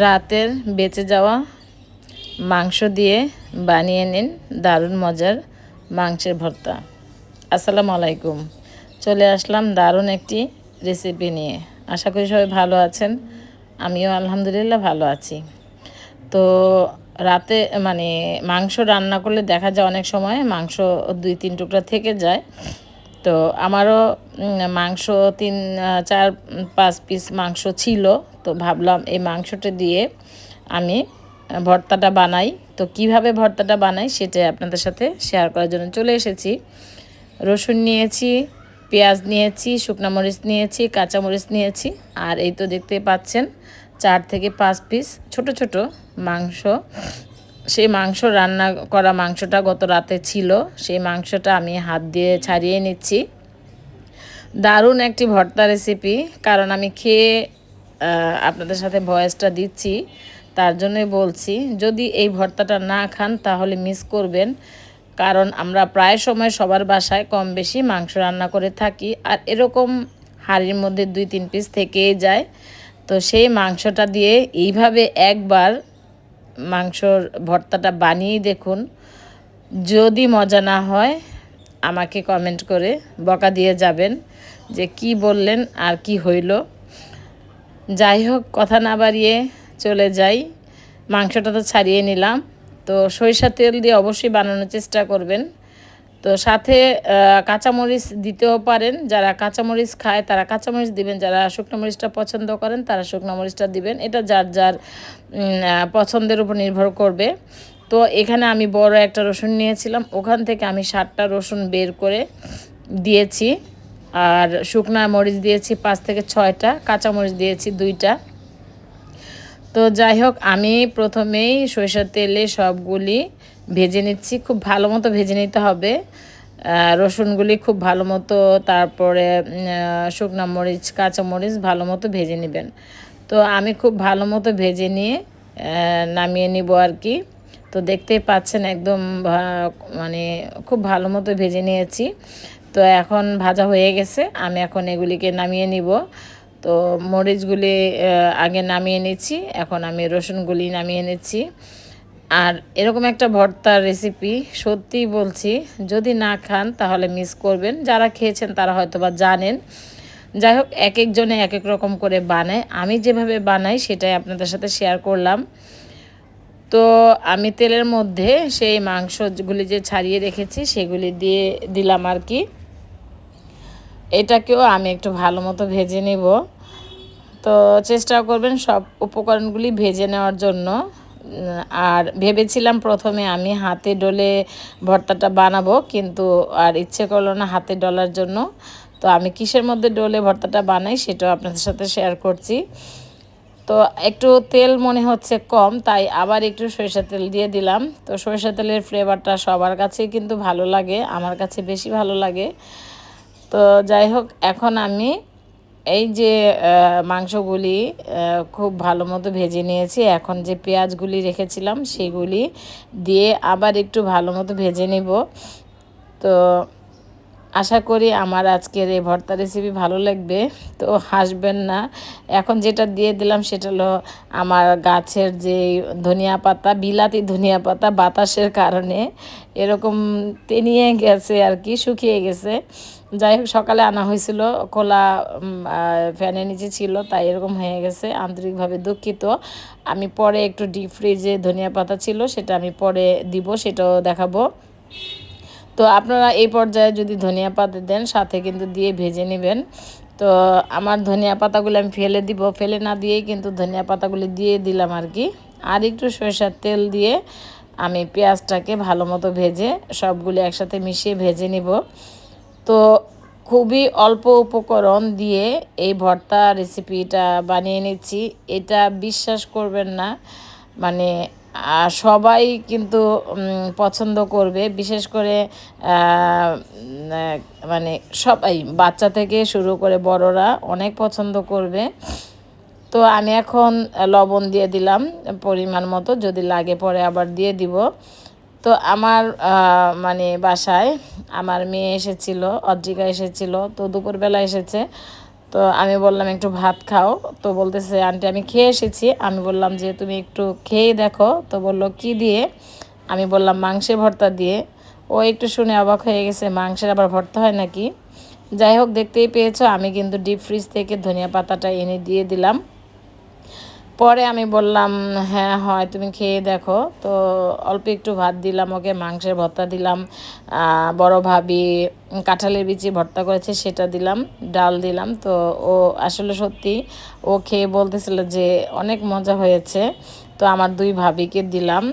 রাতের বেঁচে যাওয়া মাংস দিয়ে বানিয়ে নিন দারুণ মজার মাংসের ভর্তা। আসসালামু আলাইকুম। চলে আসলাম দারুণ একটি রেসিপি নিয়ে। আশা করি সবাই ভালো আছেন, আমিও আলহামদুলিল্লাহ ভালো আছি। তো রাতে মাংস রান্না করলে দেখা যায় অনেক সময় মাংস 2-3 টুকরা থেকে যায়। তো আমারও মাংস 3-4-5 পিস মাংস ছিল। তো ভাবলাম এই মাংসটা দিয়ে আমি ভর্তাটা বানাই। তো কিভাবে ভর্তাটা বানাই সেটাই আপনাদের সাথে শেয়ার করার জন্য চলে এসেছি। রসুন নিয়েছি, পেঁয়াজ নিয়েছি, শুকনো মরিচ নিয়েছি, কাঁচামরিচ নিয়েছি, আর এই তো দেখতে পাচ্ছেন 4 থেকে 5 পিস ছোট ছোট মাংস। সেই মাংস রান্না করা মাংসটা গত রাতে ছিল, সেই মাংসটা আমি হাত দিয়ে ছাড়িয়ে নিচ্ছি। দারুণ একটি ভর্তা রেসিপি, কারণ আমি খেয়ে আপনাদের সাথে ভয়েসটা দিচ্ছি, তার জন্যই বলছি। যদি এই ভর্তাটা না খান তাহলে মিস করবেন, কারণ আমরা প্রায় সময় সবার বাসায় কম বেশি মাংস রান্না করে থাকি, আর এরকম হাঁড়ির মধ্যে 2-3 পিস থেকেই যায়। তো সেই মাংসটা দিয়ে এইভাবে একবার মাংসর ভর্তাটা বানিয়ে দেখুন। যদি মজা না হয় আমাকে কমেন্ট করে বকা দিয়ে যাবেন যে কি বললেন আর কি হইল। যাই হোক, কথা না বাড়িয়ে চলে যাই। মাংসটা তো ছাড়িয়ে নিলাম। তো সরিষার তেল দিয়ে অবশ্যই বানানোর চেষ্টা করবেন। তো সাথে কাঁচামরিচ দিতেও পারেন, যারা কাঁচামরিচ খায় তারা কাঁচামরিচ দিবেন, যারা শুকনো মরিচটা পছন্দ করেন তারা শুকনো মরিচটা দিবেন। এটা যার যার পছন্দের উপর নির্ভর করবে। তো এখানে আমি বড় একটা রসুন নিয়েছিলাম, ওখান থেকে আমি 7টা রসুন বের করে দিয়েছি, আর শুকনা মরিচ দিয়েছি 5 থেকে 6টা, কাঁচামরিচ দিয়েছি 2টা। তো যাই হোক, আমি প্রথমেই সরিষার তেলে সবগুলি ভেজে নিচ্ছি। খুব ভালো মতো ভেজে নিতে হবে রসুনগুলি, খুব ভালো মতো। তারপরে শুকনো মরিচ, কাঁচামরিচ ভালো মতো ভেজে নেবেন। তো আমি খুব ভালো মতো ভেজে নিয়ে নামিয়ে নিব আর কি। তো দেখতেই পাচ্ছেন একদম খুব ভালো মতো ভেজে নিয়েছি। তো এখন ভাজা হয়ে গেছে, আমি এখন এগুলিকে নামিয়ে নিব। তো মরিচগুলি আগে নামিয়ে নিচ্ছি, এখন আমি রসুনগুলি নামিয়ে নিচ্ছি। আর এরকম একটা ভর্তার রেসিপি সত্যিই বলছি, যদি না খান তাহলে মিস করবেন। যারা খেয়েছেন তারা হয়তো বা জানেন। যাই হোক, এক একজনে এক এক রকম করে বানায়, আমি যেভাবে বানাই সেটাই আপনাদের সাথে শেয়ার করলাম। তো আমি তেলের মধ্যে সেই মাংসগুলি যে ছাড়িয়ে রেখেছি সেগুলি দিয়ে দিলাম আর কি। এটাকেও আমি একটু ভালো মতো ভেজে নেব। তো চেষ্টা করবেন সব উপকরণগুলি ভেজে নেওয়ার জন্য। আর ভেবেছিলাম প্রথমে আমি হাতে ডলে ভর্তাটা বানাবো, কিন্তু আর ইচ্ছে করলো না হাতে ডলার জন্য। তো আমি কিসের মধ্যে ডলে ভর্তাটা বানাই সেটাও আপনাদের সাথে শেয়ার করছি। তো একটু তেল মনে হচ্ছে কম, তাই আবার একটু সরিষার তেল দিয়ে দিলাম। তো সরিষার তেলের ফ্লেভারটা সবার কাছেই কিন্তু ভালো লাগে, আমার কাছে বেশি ভালো লাগে। তো যাই হোক, এখন আমি এই যে মাংসগুলি খুব ভালো মতো ভেজে নিয়েছি। এখন যে পেঁয়াজগুলি রেখেছিলাম সেগুলি দিয়ে আবার একটু ভালো মতো ভেজে নিব। তো আশা করি আমার আজকের এই ভর্তা রেসিপি ভালো লাগবে, তো হাসবেন না। এখন যেটা দিয়ে দিলাম সেটা হলো আমার গাছের যে ধনিয়া পাতা, বিলাতি ধনিয়া পাতা, বাতাসের কারণে এরকম তেনিয়ে গেছে আর কি, শুকিয়ে গেছে। যাই হোক, সকালে আনা হয়েছিল, খোলা ফ্যানের নিচে ছিল, তাই এরকম হয়ে গেছে। আন্তরিকভাবে দুঃখিত। আমি পরে একটু ডিপ ফ্রিজে ধনিয়া পাতা ছিল, সেটা আমি পরে দিব, সেটাও দেখাবো। তো আপনারা এই পর্যায়ে যদি ধনিয়া পাতা দেন সাথে কিন্তু দিয়ে ভেজে নেবেন। তো আমার ধনিয়া পাতাগুলো আমি ফেলে দিব, ফেলে না দিয়েই কিন্তু ধনিয়া পাতাগুলি দিয়ে দিলাম আর কি। আর একটু সরিষার তেল দিয়ে আমি পেঁয়াজটাকে ভালো মতো ভেজে সবগুলি একসাথে মিশিয়ে ভেজে নিব। তো খুবই অল্প উপকরণ দিয়ে এই ভর্তা রেসিপিটা বানিয়ে নিচ্ছি। এটা বিশ্বাস করবেন না, মানে সবাই কিন্তু পছন্দ করবে। বিশেষ করে সবাই, বাচ্চা থেকে শুরু করে বড়রা অনেক পছন্দ করবে। তো আমি এখন লবণ দিয়ে দিলাম পরিমাণ মতো, যদি লাগে পরে আবার দিয়ে দিব। তো আমার বাসায় আমার মেয়ে এসেছিল, অদ্রিকা এসেছিল, তো দুপুরবেলা এসেছে। তো আমি বললাম একটু ভাত খাও। তো বলতেছে আন্টি আমি খেয়ে এসেছি। আমি বললাম যে তুমি একটু খেয়ে দেখো। তো বলল কি দিয়ে? আমি বললাম মাংসের ভর্তা দিয়ে। ও একটু শুনে অবাক হয়ে গেছে, মাংসের আবার ভর্তা হয় নাকি। যাই হোক, দেখতেই পেয়েছো আমি কিন্তু ডিপ ফ্রিজ থেকে ধনিয়া পাতাটা এনে দিয়ে দিলাম। পরে আমি বললাম হ্যাঁ হয়, তুমি খেয়ে দেখো। তো অল্প একটু ভাত দিলাম ওকে, মাংসের ভর্তা দিলাম, বড় ভাবি কাঁঠালের বিচি ভর্তা করেছে সেটা দিলাম, ডাল দিলাম। তো ও আসলে সত্যি ও খেয়ে বলতেছিল যে অনেক মজা হয়েছে। তো আমার দুই ভাবিকে দিলাম,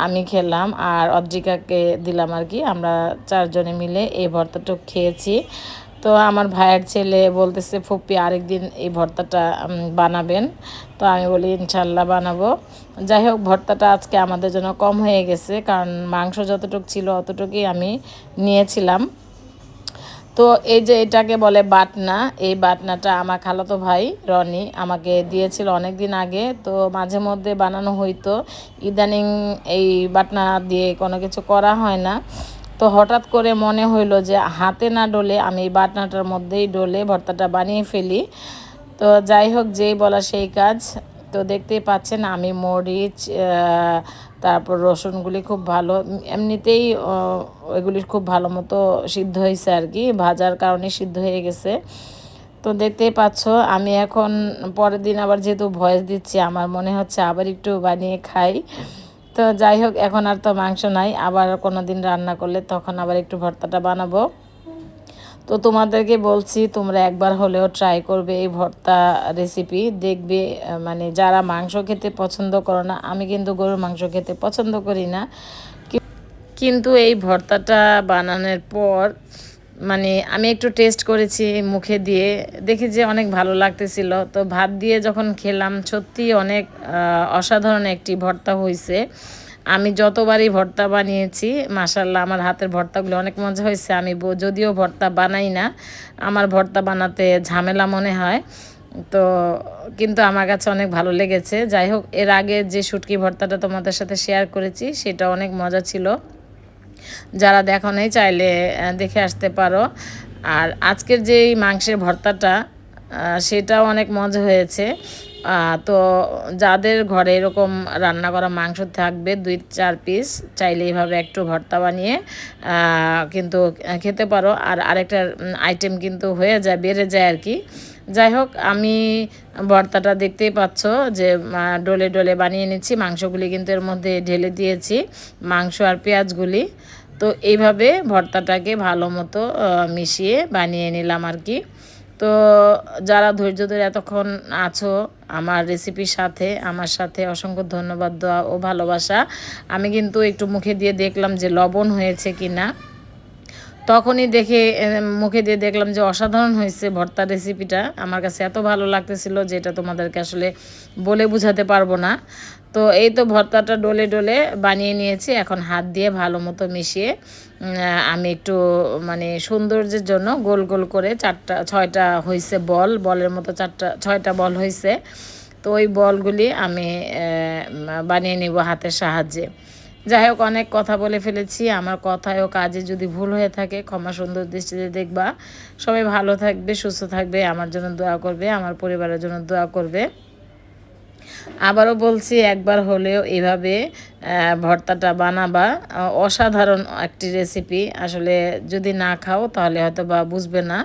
আমি খেলাম আর অদ্রিকাকে দিলাম আর কি। আমরা চারজনে মিলে এই ভর্তাটুকু খেয়েছি। তো আমার ভাইয়ের ছেলে বলতেছে ফুপ্পি আরেকদিন এই ভর্তাটা বানাবেন। তো আমি বলি ইনশাল্লাহ বানাবো। যাই হোক, ভর্তাটা আজকে আমাদের জন্য কম হয়ে গেছে, কারণ মাংস যতটুকু ছিল অতটুকুই আমি নিয়েছিলাম। তো এই যে এটাকে বলে বাটনা, এই বাটনাটা আমার খালাতো ভাই রনি আমাকে দিয়েছিল অনেক দিন আগে। তো মাঝে মধ্যে বানানো হইতো, ইদানিং এই বাটনা দিয়ে কোনো কিছু করা হয় না। তো হঠাৎ করে মনে হইলো যে হাতে না ডলে আমি এই বাটনাটার মধ্যেই ডলে ভর্তাটা বানিয়ে ফেলি। তো যাই হোক, যেই বলা সেই কাজ। তো দেখতেই পাচ্ছেন আমি মরিচ, তারপর রসুনগুলি খুব ভালো এমনিতেই এগুলি খুব ভালো মতো সিদ্ধ হয়েছে আর কি, ভাজার কারণে সিদ্ধ হয়ে গেছে। তো দেখতেই পাচ্ছ আমি এখন পরের দিন আবার যেহেতু ভয়েস দিচ্ছি, আমার মনে হচ্ছে আবার একটু বানিয়ে খাই। তো যাই হোক, এখন আর তো মাংস নাই, আবার কোনো দিন রান্না করলে তখন আবার একটু ভর্তাটা বানাবো। তো তোমাদেরকে বলছি তোমরা একবার হলেও ট্রাই করবে এই ভর্তা রেসিপি, দেখবে মানে যারা মাংস খেতে পছন্দ করো না, আমি কিন্তু গরুর মাংস খেতে পছন্দ করি না, কিন্তু এই ভর্তাটা বানানোর পর মানে আমি একটু টেস্ট করেছি মুখে দিয়ে, দেখি যে অনেক ভালো লাগতেছিল। তো ভাত দিয়ে যখন খেলাম সত্যি অনেক অসাধারণ একটি ভর্তা হয়েছে। আমি যতবারই ভর্তা বানিয়েছি মাশাল্লাহ আমার হাতের ভর্তাগুলো অনেক মজা হয়েছে। আমি যদিও ভর্তা বানাই না, আমার ভর্তা বানাতে ঝামেলা মনে হয়, তো কিন্তু আমার কাছে অনেক ভালো লেগেছে। যাই হোক, এর আগে যে শুটকি ভর্তাটা তোমাদের সাথে শেয়ার করেছি সেটা অনেক মজা ছিল, যারা দেখো নাই চাইলে দেখে আসতে পারো। আর আজকের যেই মাংসের ভর্তাটা সেটাও অনেক মজা হয়েছে। তো যাদের ঘরে এরকম রান্না করা মাংস থাকবে 2-4 পিস, চাইলে এইভাবে একটু ভর্তা বানিয়ে কিন্তু খেতে পারো। আর আরেকটা আইটেম কিন্তু হয়ে যায়, বেড়ে যায় আর কি। যাই হোক, আমি ভর্তাটা দেখতেই পাচ্ছ যে ডলে ডলে বানিয়ে নিচ্ছি, মাংসগুলি কিন্তু এর মধ্যে ঢেলে দিয়েছি, মাংস আর পেঁয়াজগুলি। তো এইভাবে ভর্তাটাকে ভালো মতো মিশিয়ে বানিয়ে নিলাম আর কি। তো যারা ধৈর্য ধরে এতক্ষণ আছো আমার রেসিপির সাথে, আমার সাথে অসংখ্য ধন্যবাদ, দোয়া ও ভালোবাসা। আমি কিন্তু একটু মুখে দিয়ে দেখলাম যে লবণ হয়েছে কি না, তখনই দেখে মুখে দিয়ে দেখলাম যে অসাধারণ হয়েছে ভর্তার রেসিপিটা। আমার কাছে এত ভালো লাগতেছিল যে এটা তোমাদেরকে আসলে বলে বোঝাতে পারবো না। তো এই তো ভর্তাটা ডলে ডলে বানিয়ে নিয়েছি, এখন হাত দিয়ে ভালো মতো মিশিয়ে আমি একটু মানে সৌন্দর্যের জন্য গোল গোল করে 4-6টা হয়েছে বল, বলের মতো 6টা বল হয়েছে। তো ওই বলগুলি আমি বানিয়ে নিব হাতের সাহায্যে। যাই হোক, অনেক কথা বলে ফেলেছি, আমার কথায় ও কাজে যদি ভুল হয়ে থাকে ক্ষমা সুন্দর দৃষ্টিতে দেখবা। সবাই ভালো থাকবে, সুস্থ থাকবে, আমার জন্য দোয়া করবে, আমার পরিবারের জন্য দোয়া করবে। আবারও বলছি একবার হলেও এভাবে ভর্তাটা বানাবা, অসাধারণ একটি রেসিপি। আসলে যদি না খাও তাহলে হয়তো বা বুঝবে না,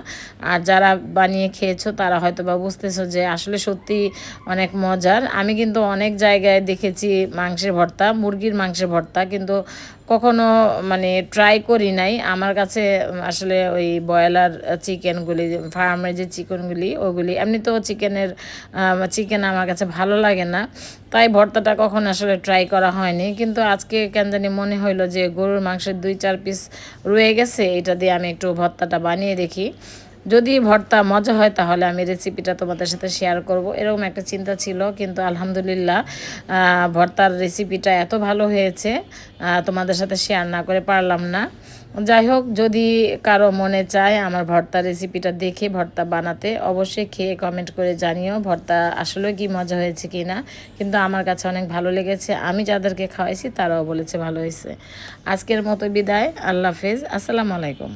আর যারা বানিয়ে খেয়েছো তারা হয়তো বা বুঝতেছো যে আসলে সত্যি অনেক মজার। আমি কিন্তু অনেক জায়গায় দেখেছি মাংসের ভর্তা, মুরগির মাংসের ভর্তা, কিন্তু কখনো মানে ট্রাই করি নাই। আমার কাছে আসলে ওই ব্রয়লার চিকেনগুলি, ফার্মের যে চিকেনগুলি ওগুলি, এমনিতেও চিকেন আমার কাছে ভালো লাগে না, তাই ভর্তাটা কখন আসলে ট্রাই করা হয়নি। কিন্তু আজকে কেন জানি মনে হইলো যে গরুর মাংসের 2-4 পিস রয়ে গেছে, এটা দিয়ে আমি একটু ভর্তাটা বানিয়ে দেখি, যদি ভর্তা মজা হয় তাহলে আমি রেসিপিটা তোমাদের সাথে শেয়ার করব, এরকম একটা চিন্তা ছিল। কিন্তু আলহামদুলিল্লাহ ভর্তার রেসিপিটা এত ভালো হয়েছে, তোমাদের সাথে শেয়ার না করে পারলাম না। যাই হোক, যদি কারো মনে চায় আমার ভর্তা রেসিপিটা দেখে ভর্তা বানাতে, অবশ্যই খেয়ে কমেন্ট করে জানিও ভর্তা আসলে কি মজা হয়েছে কি না। কিন্তু আমার কাছে অনেক ভালো লেগেছে, আমি যাদেরকে খাওয়াইছি তারাও বলেছে ভালো হয়েছে। আজকের মতো বিদায়, আল্লাহ হাফেজ, আসসালামু আলাইকুম।